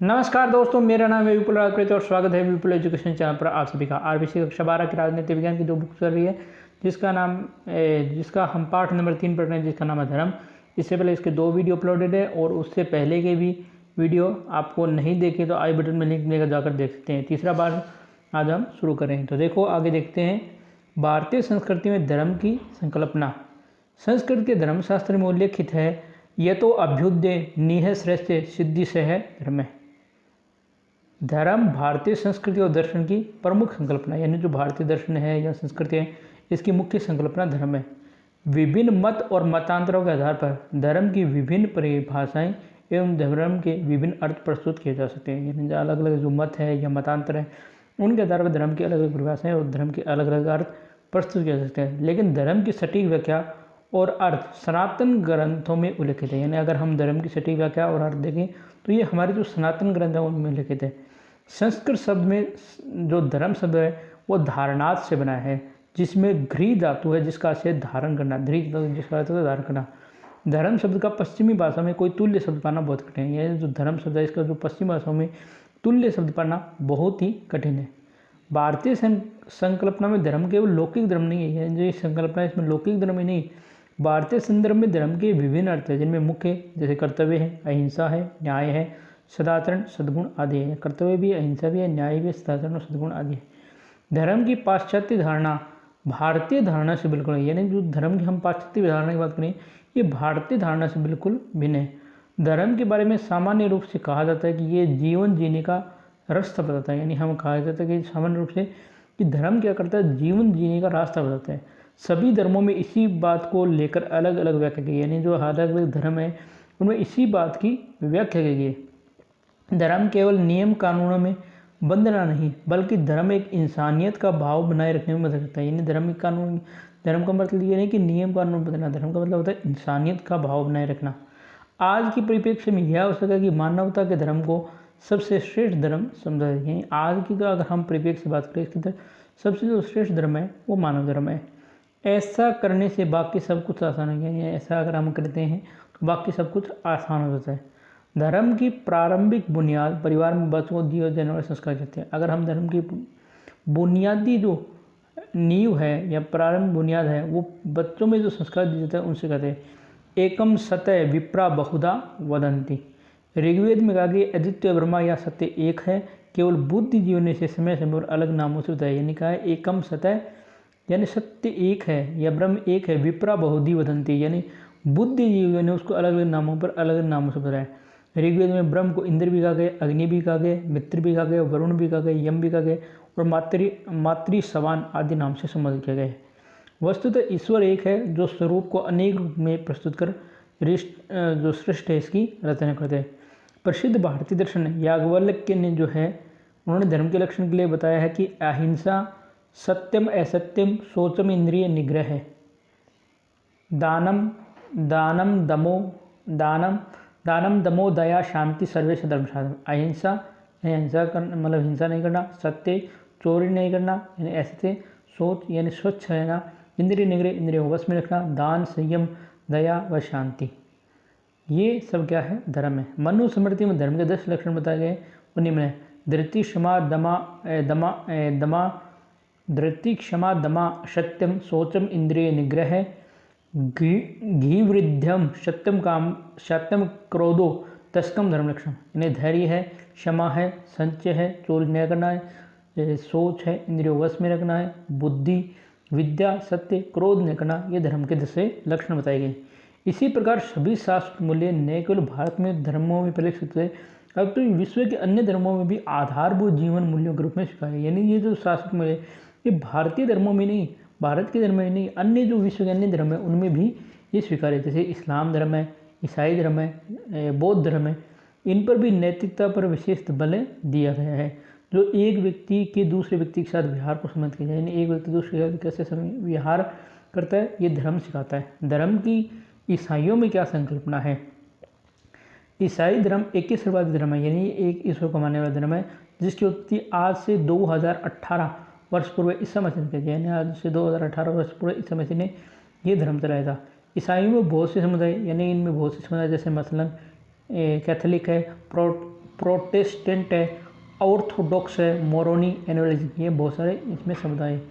नमस्कार दोस्तों, मेरा नाम है विपुल राजपूत और स्वागत है विपुल एजुकेशन चैनल पर आप सभी का। आरबीसी कक्षा 12 की राजनीति विज्ञान की जो बुक चल रही है जिसका हम पाठ नंबर 3 पढ़ रहे हैं, जिसका नाम है धर्म। इससे पहले इसके 2 वीडियो अपलोडेड है और उससे पहले के भी वीडियो आपको नहीं देखे तो आई बटन में लिंक मिलेगा, जाकर देख सकते हैं। तीसरा बार आज हम शुरू करें तो देखो आगे देखते हैं। भारतीय संस्कृति में धर्म की संकल्पना। संस्कृत के धर्मशास्त्र में उल्लेखित है, यह तो अभ्युदय निह श्रेष्ठ सिद्धि से है धर्म है। धर्म भारतीय संस्कृति और दर्शन की प्रमुख संकल्पना, यानी जो भारतीय दर्शन है या संस्कृति है, इसकी मुख्य संकल्पना धर्म है। विभिन्न मत और मतांतरों के आधार पर धर्म की विभिन्न परिभाषाएं एवं धर्म के विभिन्न अर्थ प्रस्तुत किए जा सकते हैं। यानी अलग अलग जो मत है या मतांतर है, उनके आधार पर धर्म की अलग अलग परिभाषाएं और धर्म के अलग अलग अर्थ प्रस्तुत किए जा सकते हैं। लेकिन धर्म की सटीक व्याख्या और अर्थ सनातन ग्रंथों में उल्लिखित है। यानी अगर हम धर्म की सटीक व्याख्या और अर्थ देखें तो ये हमारे जो सनातन ग्रंथ है उनमें उल्लिखित है। संस्कृत शब्द में जो धर्म शब्द है वो धारणार्थ से बना है, जिसमें घ्री धातु है जिसका आशय धारण करना, धृ जिसका अर्थ है धारण करना। धर्म शब्द का पश्चिमी भाषा में कोई तुल्य शब्द पाना बहुत कठिन है। यह जो धर्म शब्द है इसका जो पश्चिमी भाषाओं में तुल्य शब्द पाना बहुत ही कठिन है। भारतीय संकल्पना में धर्म केवल लौकिक धर्म नहीं है, जो संकल्पना है इसमें लौकिक धर्म ही नहीं, भारतीय संदर्भ में धर्म के विभिन्न अर्थ है, जिनमें मुख्य जैसे कर्तव्य है, अहिंसा है, न्याय है, सदाचरण, सद्गुण आदि है। कर्तव्य भी, अहिंसा भी है, न्याय भी, सदाचरण और सद्गुण आदि है। धर्म की पाश्चात्य धारणा भारतीय धारणा से बिल्कुल है। यानी जो धर्म की हम पाश्चात्य धारणा की बात करें, ये भारतीय धारणा से बिल्कुल भिन्न है। धर्म के बारे में सामान्य रूप से कहा जाता है कि ये जीवन जीने का रास्ता बताता है। यानी हम कहा जाता है कि सामान्य रूप से कि धर्म क्या करता है, जीवन जीने का रास्ता बताता है। सभी धर्मों में इसी बात को लेकर अलग अलग व्याख्या की, यानी जो अलग अलग धर्म है उनमें इसी बात की व्याख्या की गई है। धर्म केवल नियम कानूनों में बंधना नहीं, बल्कि धर्म एक इंसानियत का भाव बनाए रखने में मदद करता है। यानी धर्म का मतलब ये नहीं कि नियम कानून बदलना, धर्म का मतलब होता है इंसानियत का भाव बनाए रखना। आज की परिप्रेक्ष्य में यह हो सका कि मानवता के धर्म को सबसे श्रेष्ठ धर्म समझा जाए। यानी आज की का अगर हम परिप्रेक्ष्य से बात करें, इसके अंदर सबसे जो श्रेष्ठ धर्म है वो मानव धर्म है। ऐसा करने से बाकी सब कुछ आसान हो गया। ऐसा अगर हम करते हैं तो बाकी सब कुछ आसान हो जाता है। धर्म की प्रारंभिक बुनियाद परिवार में बच्चों को दिए जाने वाले संस्कार कहते हैं। अगर हम धर्म की बुनियादी जो नींव है या प्रारंभिक बुनियाद है वो बच्चों में जो संस्कार दिए जाते हैं उनसे कहते हैं। एकम सत्य विप्रा बहुधा वदंती। ऋग्वेद में कहा कि अद्वितीय ब्रह्मा या सत्य एक है, केवल बुद्धि जीवन से समय समय और अलग नामों से बताया। यानी कहा है एकम सत्य यानी सत्य एक है या ब्रह्म एक है, विप्रा बहुधी वदंती यानी बुद्धिजीवियों ने उसको अलग अलग नामों पर अलग अलग नामों से बताया। ऋग्वेद में ब्रह्म को इंद्र भी कहा गया, अग्नि भी कहा गया, मित्र भी कहा गया, वरुण भी कहा गया, यम भी कहा गया और मातृ सवान आदि नाम से संबोधित किया गया है। वस्तुतः ईश्वर एक है जो स्वरूप को अनेक रूप में प्रस्तुत कर जो श्रेष्ठ है इसकी रचना करते हैं। प्रसिद्ध भारतीय दर्शन याज्ञवल्क्य ने जो है उन्होंने धर्म के लक्षण के लिए बताया है कि अहिंसा, सत्यम असत्यम, शौचम इंद्रिय निग्रह है, दानम दमो दया शांति सर्वेश धर्म साधन। अहिंसा करना मतलब हिंसा नहीं करना, सत्य चोरी नहीं करना यानी असत्य, सोच यानी स्वच्छ रहना, इंद्रिय निग्रह इंद्रिय वश में रखना, दान संयम दया व शांति, ये सब क्या है धर्म है। मनुस्मृति में धर्म के 10 लक्षण बताए गए। उन्हीं में धृति क्षमा दमा सत्यम सौचम इंद्रिय निग्रह, घी वृद्ध्यम सत्यम क्रोधो तस्कम धर्म लक्षण। यानी धैर्य है, क्षमा है, संचय है, चोरी नहीं करना है, सोच है, इंद्रियों वश में रखना है, बुद्धि, विद्या, सत्य, क्रोध नहीं करना, ये धर्म के 10 लक्षण बताए गए। इसी प्रकार सभी शास्त्र मूल्य न केवल भारत में धर्मों में परिलक्षित है, अब तो विश्व के अन्य धर्मों में भी आधारभूत जीवन मूल्यों के रूप में स्वीकार है। यानी ये जो शास्त्र मूल्य ये भारतीय धर्मों में नहीं, भारत के धर्म में नहीं, अन्य जो विश्व के अन्य धर्म है उनमें भी ये स्वीकार है। जैसे इस्लाम धर्म है, ईसाई धर्म है, बौद्ध धर्म है, इन पर भी नैतिकता पर विशेष बल दिया गया है। जो एक व्यक्ति के दूसरे व्यक्ति के साथ व्यवहार को समझ किया जाए, यानी एक व्यक्ति दूसरे के साथ कैसे व्यवहार करता है ये धर्म सिखाता है। धर्म की ईसाइयों में क्या संकल्पना है? ईसाई धर्म ईश्वरवादी धर्म है, यानी एक ईश्वर को मानने वाला धर्म है, जिसकी उत्पत्ति आज से 2018 वर्ष पूर्व ईसा मसीह ने, यानी आज से 2018 वर्ष पूर्व ईसा मसीह ने ये धर्म चलाया था। ईसाइयों में बहुत से समुदाय, यानी इनमें बहुत से समुदाय जैसे मसलन कैथोलिक है, प्रोटेस्टेंट है, ऑर्थोडॉक्स है, मोरोनी, एनोलिज्म, ये बहुत सारे इसमें समुदाय हैं।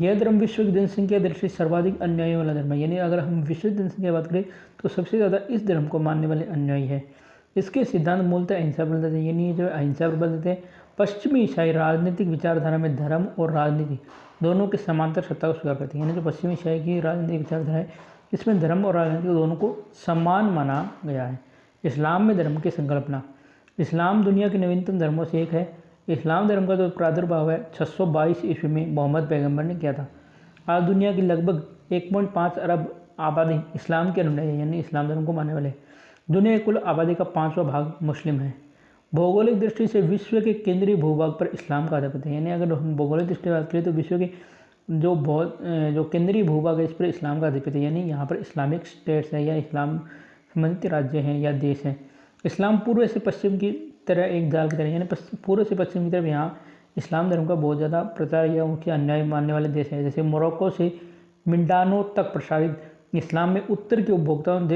यह धर्म विश्व की जनसंख्या दृष्टि सर्वाधिक अनुयायियों वाला धर्म है, यानी अगर हम विश्व की जनसंख्या की बात करें तो सबसे ज़्यादा इस धर्म को मानने वाले अनुयायी है। इसके सिद्धांत मूलतः अहिंसा पर देते हैं, यानी जो अहिंसा पर देते हैं। पश्चिमी ईसाई राजनीतिक विचारधारा में धर्म और राजनीति दोनों के समांतर सत्ता को स्वीकार करती है, यानी जो पश्चिमी ईसाई की राजनीतिक विचारधारा है इसमें धर्म और राजनीति दोनों को समान माना गया है। इस्लाम में धर्म की संकल्पना। इस्लाम दुनिया के नवीनतम धर्मों से एक है। इस्लाम धर्म का जो प्रादुर्भाव है 622 ईस्वी में मोहम्मद पैगंबर ने किया था। आज दुनिया की लगभग 1.5 अरब आबादी इस्लाम के अनुयायी है, यानी इस्लाम धर्म को मानने वाले। दुनिया की कुल आबादी का 5वां भाग मुस्लिम है। भौगोलिक दृष्टि से विश्व के केंद्रीय भूभाग पर इस्लाम का आधिपत्य है, यानी अगर हम भौगोलिक दृष्टि से बात करें तो विश्व के जो केंद्रीय भूभाग है इस पर इस्लाम का आधिपत्य है, यानी यहाँ पर इस्लामिक स्टेट्स है या इस्लाम संबंधित राज्य हैं या देश हैं। इस्लाम पूर्व से पश्चिम की तरह एक जाल की तरह, यानी पूर्व से पश्चिम की तरफ यहाँ इस्लाम धर्म का बहुत ज़्यादा प्रचार या उनके अन्याय मानने वाले देश हैं। जैसे मोरक्को से मिंडानो तक प्रसारित इस्लाम में उत्तर के उपभोक्ताओं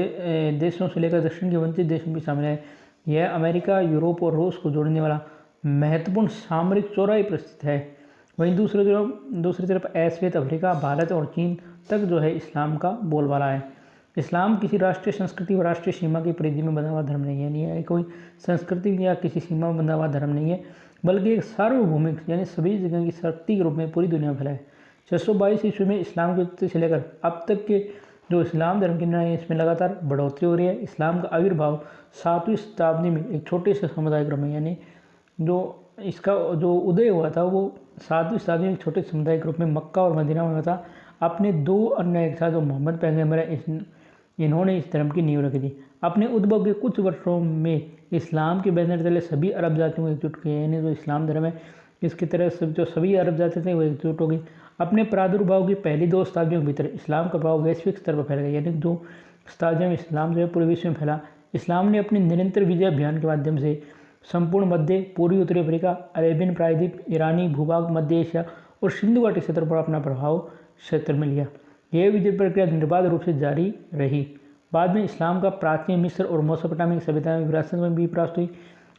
देशों से लेकर दक्षिण के वंचित देशों भी शामिल है। यह अमेरिका, यूरोप और रूस को जोड़ने वाला महत्वपूर्ण सामरिक चौराहे पर स्थित है। वहीं दूसरी तरफ श्वेत अफ्रीका, भारत और चीन तक जो है इस्लाम का बोलबाला है। इस्लाम किसी राष्ट्रीय संस्कृति और राष्ट्रीय सीमा की परिधि में बंधा हुआ धर्म नहीं है, यानी यह कोई संस्कृति या किसी सीमा में बंधा हुआ धर्म नहीं है, बल्कि एक सार्वभौमिक यानी सभी जगह की शक्ति के रूप में पूरी दुनिया में फैला है। 622 ईस्वी में इस्लाम की उत्पत्ति से लेकर अब तक के जो इस्लाम धर्म की है इसमें लगातार बढ़ोतरी हो रही है। इस्लाम का आविर्भाव 7वीं शताब्दी में एक छोटे से समुदाय क्रम में, यानी जो इसका जो उदय हुआ था वो 7वीं शताब्दी में एक छोटे समुदाय के रूप में मक्का और मदीना में हुआ था। अपने 2 अन्य एक साथ जो मोहम्मद पैगंबर है इन्होंने इस धर्म की नींव रखी थी। अपने उद्भव के कुछ वर्षों में इस्लाम के बैनर तले सभी अरब जातियों को एकजुट किया, यानी जो इस्लाम धर्म है इसकी तरह जो सभी अरब जाति थे वो एकजुट हो गई। अपने प्रादुर्भाव की पहली 2 शताब्दियों के भीतर इस्लाम का प्रभाव वैश्विक स्तर पर फैल गया, यानी 2 शताब्दियों में इस्लाम जो है पूरे विश्व में फैला। इस्लाम ने अपने निरंतर विजय अभियान के माध्यम से संपूर्ण मध्य, पूर्वी उत्तरी अफ्रीका, अरेबियन प्रायद्वीप, ईरानी भूभाग, मध्य एशिया और सिंधु घाटी क्षेत्र पर अपना प्रभाव क्षेत्र में लिया। यह विजय प्रक्रिया निर्बाध रूप से जारी रही। बाद में इस्लाम का प्राचीन मिस्र और मेसोपोटामिया सभ्यता में विरासत में भी प्राप्त हुई।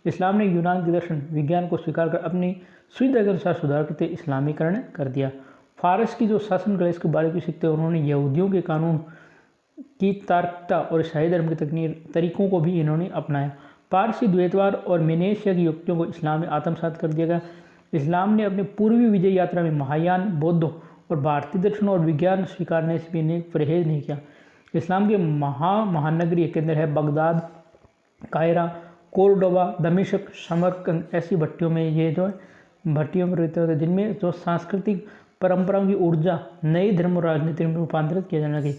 इस्लाम ने यूनान के दर्शन विज्ञान को स्वीकार कर अपनी सुविधा के अनुसार सुधार करते इस्लामीकरण कर दिया। फारस की जो शासन कला इसके बारीकी सीखते उन्होंने यहूदियों के कानून की तार्किकता और ईसाई धर्म के तरीकों को भी इन्होंने अपनाया। पारसी द्वैतवाद और मेनेशिया की युक्तियों को इस्लाम में आत्मसात कर दिया गया। इस्लाम ने अपनी पूर्वी विजय यात्रा में महायान, बौद्धों और भारतीय दर्शन और विज्ञान स्वीकारने से भी परहेज नहीं किया। इस्लाम के महानगरीय केंद्र है बगदाद, कायरा, कोर्डोबा, दमिश्क, समरकंद ऐसी भट्टियों में ये जो भट्टियों में रहते होते जिनमें जो सांस्कृतिक परंपराओं की ऊर्जा नई धर्म और राजनीति में रूपांतरित किया जाने लगी।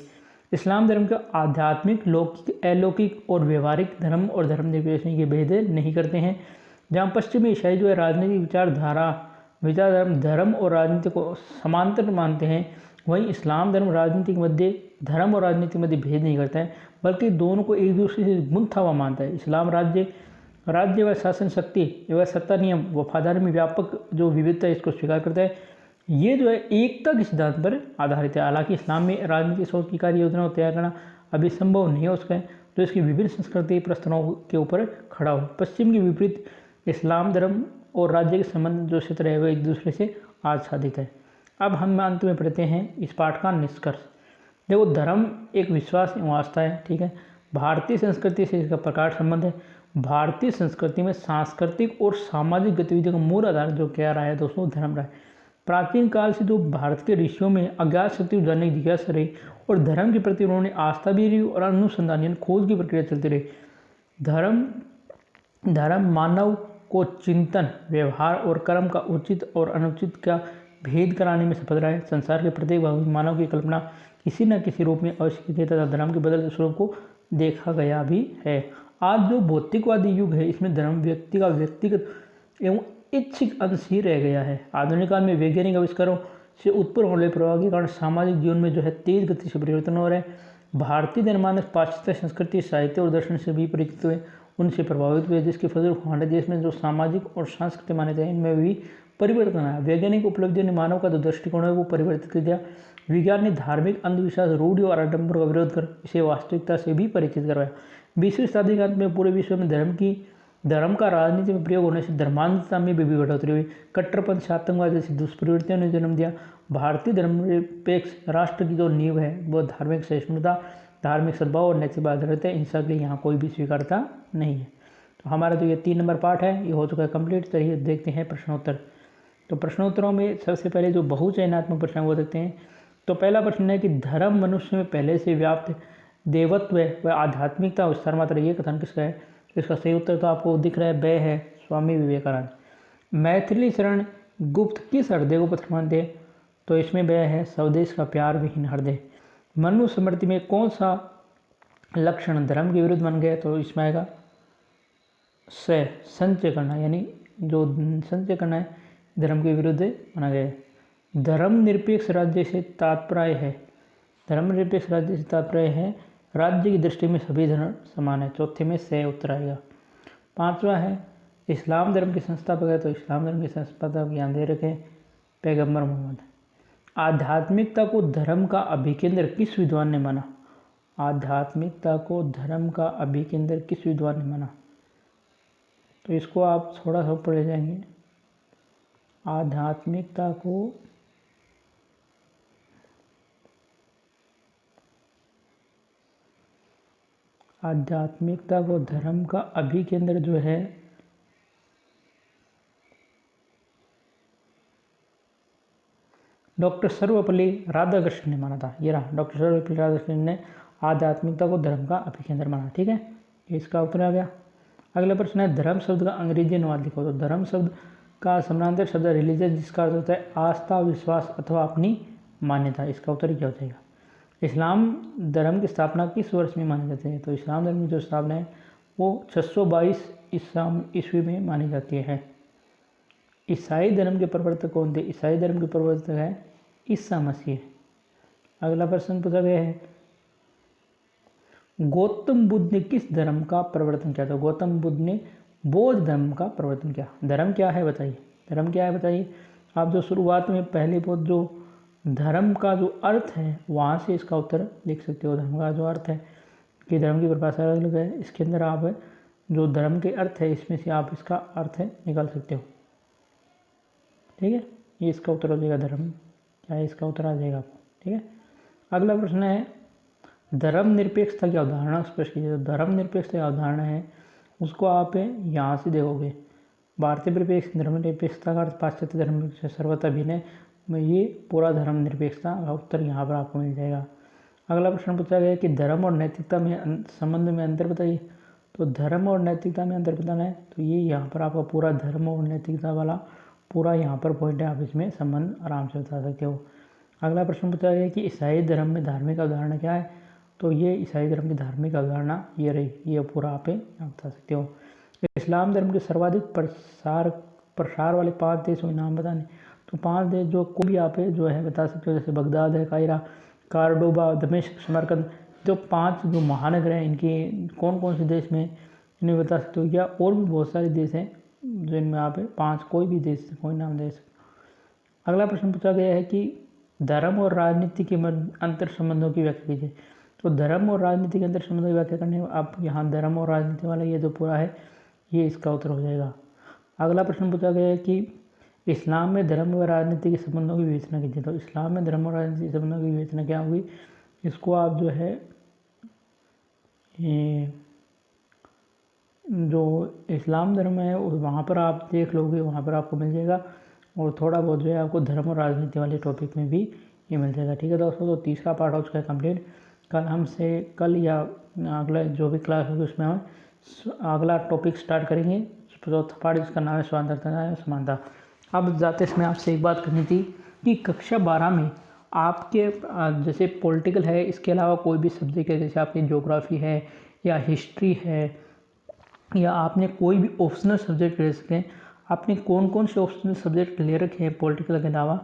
इस्लाम धर्म का आध्यात्मिक, लौकिक, अलौकिक और व्यवहारिक धर्म और धर्म निवेशन के भेद नहीं करते हैं। जहाँ पश्चिमी ईसाई जो है राजनीतिक विचारधारा धर्म और राजनीति को समांतर मानते हैं, वहीं इस्लाम धर्म राजनीति के मध्य धर्म और राजनीति के मध्य भेद नहीं करता है, बल्कि दोनों को एक दूसरे से गुंथा हुआ मानता है। इस्लाम राज्य व शासन शक्ति व सत्ता नियम वफादारी में व्यापक जो विविधता है इसको स्वीकार करता है। ये जो है एकता के सिद्धांत पर आधारित है। हालांकि इस्लाम में राजनीतिक सोच की कार्य योजना को तैयार करना अभी संभव नहीं हो सका है, जो इसकी विभिन्न संस्कृति प्रस्तरों के ऊपर खड़ा हो। पश्चिम के विपरीत इस्लाम धर्म और राज्य के संबंध जो क्षेत्र है वह एक दूसरे से आच्छादित है। अब हम अंत में पढ़ते हैं इस पाठ का निष्कर्ष। देखो, धर्म एक विश्वास एवं आस्था है, ठीक है। भारतीय संस्कृति से इसका प्रगाढ़ संबंध है। भारतीय संस्कृति में सांस्कृतिक और सामाजिक गतिविधियों का मूल आधार जो क्या रहा है दोस्तों, धर्म रहा है। प्राचीन काल से जो भारत के ऋषियों में अज्ञात शक्ति जानने की जिज्ञासा रही और धर्म के प्रति उन्होंने आस्था भी रही और अनुसंधान यानी खोज की प्रक्रिया चलती रही। धर्म मानव को चिंतन, व्यवहार और कर्म का उचित और अनुचित का भेद कराने में सफल रहा है। संसार के प्रत्येक भाग में मानव की कल्पना किसी न किसी रूप में अवश्य की तथा धर्म के बदलते स्वरूप को देखा गया भी है। आज जो भौतिकवादी युग है इसमें धर्म व्यक्ति का व्यक्तिगत एवं इच्छिक अंश ही रह गया है। आधुनिक काल में वैज्ञानिक आविष्कारों से उत्पन्न होने वाले प्रभाव के कारण सामाजिक जीवन में जो है तेज गति से परिवर्तन हो रहा है। भारतीय जनमानस पाश्चात्य संस्कृति, साहित्य और दर्शन से भी परिचित हुए, उनसे प्रभावित हुए, जिसके फलस्वरूप हमारे देश में जो सामाजिक और सांस्कृतिक मान्यताएं इनमें भी परिवर्तन आया। वैज्ञानिक उपलब्धियों ने मानव का जो दृष्टिकोण है वो परिवर्तित कर दिया। विज्ञान ने धार्मिक अंधविश्वास, रूढ़ि और आडंबर का विरोध कर इसे वास्तविकता से भी परिचित करवाया। 20वीं शताब्दी के अंत में पूरे विश्व में धर्म की धर्म का राजनीति में प्रयोग होने से धर्मांधता में भी बढ़ोतरी हुई। कट्टरपंथ आतंकवाद जैसी दुष्प्रवृत्तियों ने जन्म दिया। भारतीय धर्मनिरपेक्ष राष्ट्र की जो नींव है वो धार्मिक सहिष्णुता, धार्मिक सद्भाव और नैतिक आधारित है। हिंसा के लिए यहाँ कोई भी स्वीकारता नहीं है। तो हमारा जो ये 3 नंबर पार्ट है ये हो चुका है कंप्लीट। चलिए देखते हैं प्रश्नोत्तर। तो प्रश्नोत्तरों में सबसे पहले जो बहुचयनात्मक प्रश्न वो देखते हैं। तो पहला प्रश्न है कि धर्म मनुष्य में पहले से व्याप्त देवत्व व आध्यात्मिकता विस्तार मात्र ये कथन किसका है? इसका सही उत्तर तो आपको दिख रहा है, ब है स्वामी विवेकानंद। मैथिली शरण गुप्त किस हृदय को पत्र मानते हैं? तो इसमें ब है स्वदेश का प्यार विहीन हृदय। मनु स्मृति में कौन सा लक्षण धर्म के विरुद्ध मान गया? तो इसमें आएगा संचय करना, यानी जो संचय करना है धर्म के विरुद्ध माना गया है। धर्मनिरपेक्ष राज्य से तात्पर्य है, धर्मनिरपेक्ष राज्य से तात्पर्य है राज्य की दृष्टि में सभी धर्म समान है। चौथे में से उत्तर आएगा। 5वां है इस्लाम धर्म के संस्थापक है। तो इस्लाम धर्म के संस्थापक ज्ञान दे रखे पैगंबर मोहम्मद। आध्यात्मिकता को धर्म का अभिकेंद्र किस विद्वान ने माना? आध्यात्मिकता को धर्म का अभिकेंद्र किस विद्वान ने माना? तो इसको आप थोड़ा सा पढ़े जाएंगे। आध्यात्मिकता को धर्म का अभिकेंद्र जो है डॉक्टर सर्वपल्ली राधाकृष्णन ने माना था। ये रहा, डॉक्टर सर्वपल्ली राधाकृष्णन ने आध्यात्मिकता को धर्म का अभिकेंद्र माना। ठीक है, इसका उत्तर आ गया। अगला प्रश्न है धर्म शब्द का अंग्रेजी अनुवाद लिखो। तो धर्म शब्द का समानांतर शब्द रिलीजियस, जिसका अर्थ होता है आस्था, विश्वास अथवा अपनी मान्यता। इसका उत्तर क्या हो जाएगा? इस्लाम धर्म की स्थापना किस वर्ष में मानी जाती है? तो इस्लाम धर्म की जो स्थापना है वो 622 ईस्वी में मानी जाती है। ईसाई धर्म के प्रवर्तक कौन थे? ईसाई धर्म के प्रवर्तक है ईसा मसीह। अगला प्रश्न पूछा गया है गौतम बुद्ध ने किस धर्म का प्रवर्तन किया? तो गौतम बुद्ध ने बौद्ध धर्म का प्रवर्तन किया। धर्म क्या है बताइए? धर्म क्या है बताइए? आप जो शुरुआत में पहले बहुत जो धर्म का जो अर्थ है वहाँ से इसका उत्तर लिख सकते हो। धर्म का जो अर्थ है कि धर्म की परिभाषा अलग है, इसके अंदर आप जो धर्म के अर्थ है इसमें से आप इसका अर्थ है निकाल सकते हो। ठीक है, ये इसका उत्तर हो जाएगा। धर्म क्या है इसका उत्तर आ जाएगा आपको। ठीक है, अगला प्रश्न है धर्मनिरपेक्षता की अवधारणा स्पष्ट कीजिए। तो धर्मनिरपेक्षता की अवधारणा है उसको आप यहाँ से देखोगे। भारतीय परिप्रेक्ष्य धर्मनिरपेक्षता का अर्थ पाश्चात्य धर्म से सर्वथा भिन्न है। ये पूरा धर्मनिरपेक्षता का उत्तर यहाँ पर आपको मिल जाएगा। अगला प्रश्न पूछा गया कि धर्म और नैतिकता में संबंध में अंतर बताइए। तो धर्म और नैतिकता में अंतर बताना है तो ये यहाँ पर आपका पूरा धर्म और नैतिकता वाला पूरा यहाँ पर पॉइंट है, आप इसमें संबंध आराम से बता सकते हो। अगला प्रश्न पूछा गया कि ईसाई धर्म में धार्मिक अवधारणा क्या है? तो ये ईसाई धर्म की धार्मिक अवधारणा ये रही, ये पूरा आप बता सकते हो। इस्लाम धर्म के सर्वाधिक प्रसार वाले 5 देशों के नाम बताने। तो 5 देश जो को भी आप जो है बता सकते हो, जैसे बगदाद है, कायरा, कार्डोबा, दमिश्क, समरकंद। जो 5 जो महानगर हैं इनके कौन कौन से देश में इन्हें बता सकते हो, या और भी बहुत सारे देश हैं जिनमें आप 5 कोई भी देश कोई नाम दे सकते हो। अगला प्रश्न पूछा गया है कि धर्म और राजनीति के अंतर संबंधों की व्याख्या कीजिए। तो धर्म और राजनीति के अंतर संबंधों की व्याख्या करने में आप यहाँ धर्म और राजनीति वाला ये जो पूरा है ये इसका उत्तर हो जाएगा। अगला प्रश्न पूछा गया है कि इस्लाम में धर्म व राजनीति के संबंधों की विवेचना कीजिए। तो इस्लाम में धर्म और राजनीति के संबंधों की विवेचना क्या होगी? इसको आप जो है जो इस्लाम धर्म है वहाँ पर आप देख लोगे, वहाँ पर आपको मिल जाएगा। और थोड़ा बहुत जो है आपको धर्म और राजनीति वाले टॉपिक में भी ये मिल जाएगा। ठीक है दोस्तों, तो तीसरा पार्ट हो चुका है कंप्लीट। कल या अगला जो भी क्लास होगी उसमें हम अगला टॉपिक स्टार्ट करेंगे। चौथा पार्ट जिसका नाम है स्वातंत्रता समानता। अब जाते समय आपसे एक बात करनी थी कि कक्षा 12 में आपके जैसे पॉलिटिकल है, इसके अलावा कोई भी सब्जेक्ट है, जैसे आपकी ज्योग्राफी है या हिस्ट्री है या आपने कोई भी ऑप्शनल सब्जेक्ट ले सकते हैं। आपने कौन कौन से ऑप्शनल सब्जेक्ट ले रखे हैं पॉलिटिकल के अलावा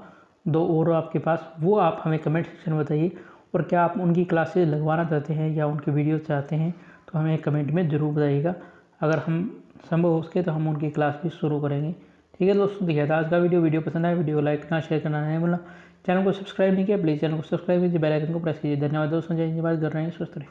2 और आपके पास, वो आप हमें कमेंट सेक्शन में बताइए। और क्या आप उनकी क्लासेस लगवाना चाहते हैं या उनकी वीडियो चाहते हैं तो हमें कमेंट में ज़रूर बताइएगा। अगर हम संभव हो सके तो हम उनकी क्लास भी शुरू करेंगे। ठीक है दोस्तों, देखिए आज का वीडियो पसंद आया वीडियो लाइक करना, शेयर करना नहीं भूलना। चैनल को सब्सक्राइब नहीं किया प्लीज़ चैनल को सब्सक्राइब कीजिए, बेल आइकन को प्रेस कीजिए। धन्यवाद दोस्तों, जय हिंद, बात कर रहे हैं, स्वस्थ रहे।